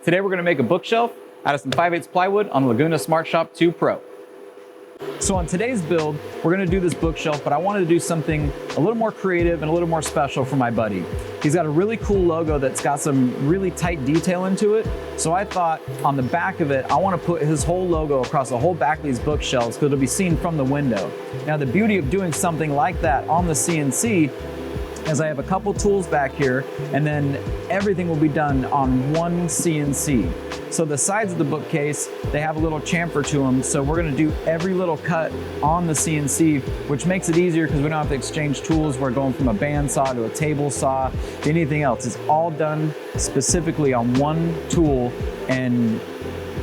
Today we're going to make a bookshelf out of some 5/8 plywood on Laguna SmartShop 2 Pro. So on today's build, we're going to do this bookshelf, but I wanted to do something a little more creative and a little more special for my buddy. He's got a really cool logo that's got some really tight detail into it. So I thought on the back of it, I want to put his whole logo across the whole back of these bookshelves because it'll be seen from the window. Now the beauty of doing something like that on the CNC is I have a couple tools back here, and then everything will be done on one CNC. So the sides of the bookcase, they have a little chamfer to them, so we're gonna do every little cut on the CNC, which makes it easier because we don't have to exchange tools. We're going from a bandsaw to a table saw to anything else. It's all done specifically on one tool and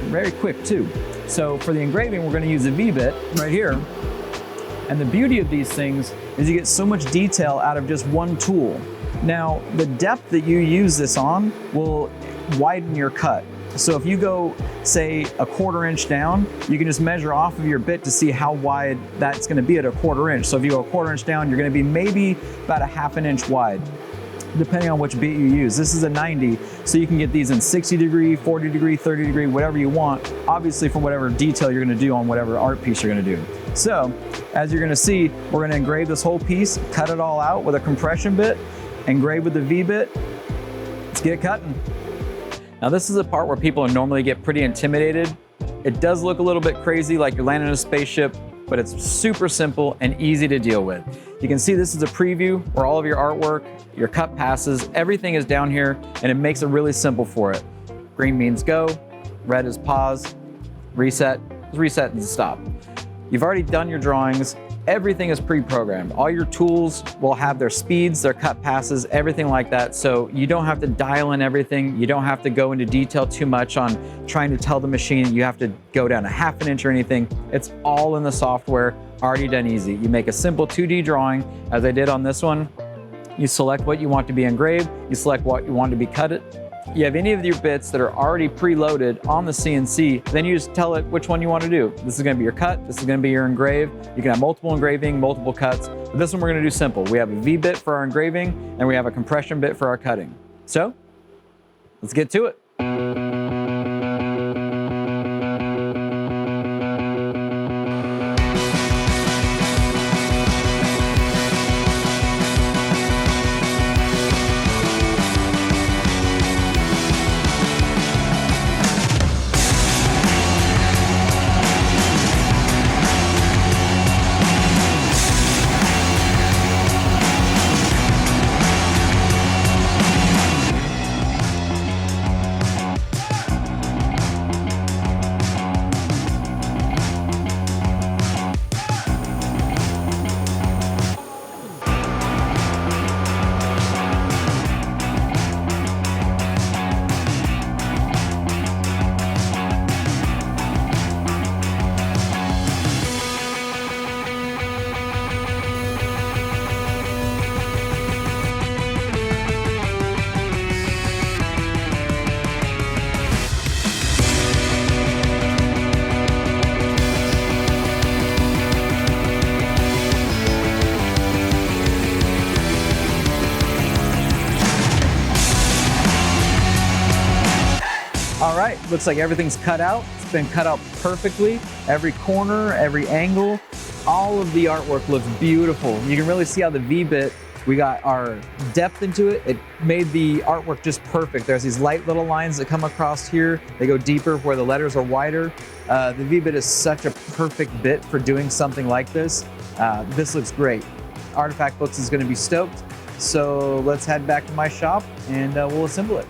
very quick too. So for the engraving, we're gonna use a V-bit right here. And the beauty of these things is you get so much detail out of just one tool. Now, the depth that you use this on will widen your cut. So if you go, say, a 1/4 inch down, you can just measure off of your bit to see how wide that's gonna be at a 1/4 inch. So if you go a 1/4 inch down, you're gonna be maybe about a 1/2 inch wide, depending on which bit you use. This is a 90, so you can get these in 60 degree, 40 degree, 30 degree, whatever you want, obviously for whatever detail you're gonna do on whatever art piece you're gonna do. So, as you're gonna see, we're gonna engrave this whole piece, cut it all out with a compression bit, engrave with the V-bit. Let's get cutting. Now this is a part where people normally get pretty intimidated. It does look a little bit crazy, like you're landing in a spaceship, but it's super simple and easy to deal with. You can see this is a preview where all of your artwork, your cut passes, everything is down here, and it makes it really simple for it. Green means go, red is pause, reset and stop. You've already done your drawings. Everything is pre-programmed. All your tools will have their speeds, their cut passes, everything like that. So you don't have to dial in everything. You don't have to go into detail too much on trying to tell the machine you have to go down a 1/2 inch or anything. It's all in the software, already done easy. You make a simple 2D drawing, as I did on this one. You select what you want to be engraved. You select what you want to be cut. You have any of your bits that are already preloaded on the CNC, then you just tell it which one you want to do. This is going to be your cut, this is going to be your engrave. You can have multiple engraving, multiple cuts, but this one we're going to do simple. We have a V-bit for our engraving, and we have a compression bit for our cutting. So, let's get to it. All right, looks like everything's cut out. It's been cut out perfectly. Every corner, every angle, all of the artwork looks beautiful. You can really see how the V-bit, we got our depth into it. It made the artwork just perfect. There's these light little lines that come across here. They go deeper where the letters are wider. The V-bit is such a perfect bit for doing something like this. This looks great. Artifact Books is gonna be stoked. So let's head back to my shop and we'll assemble it.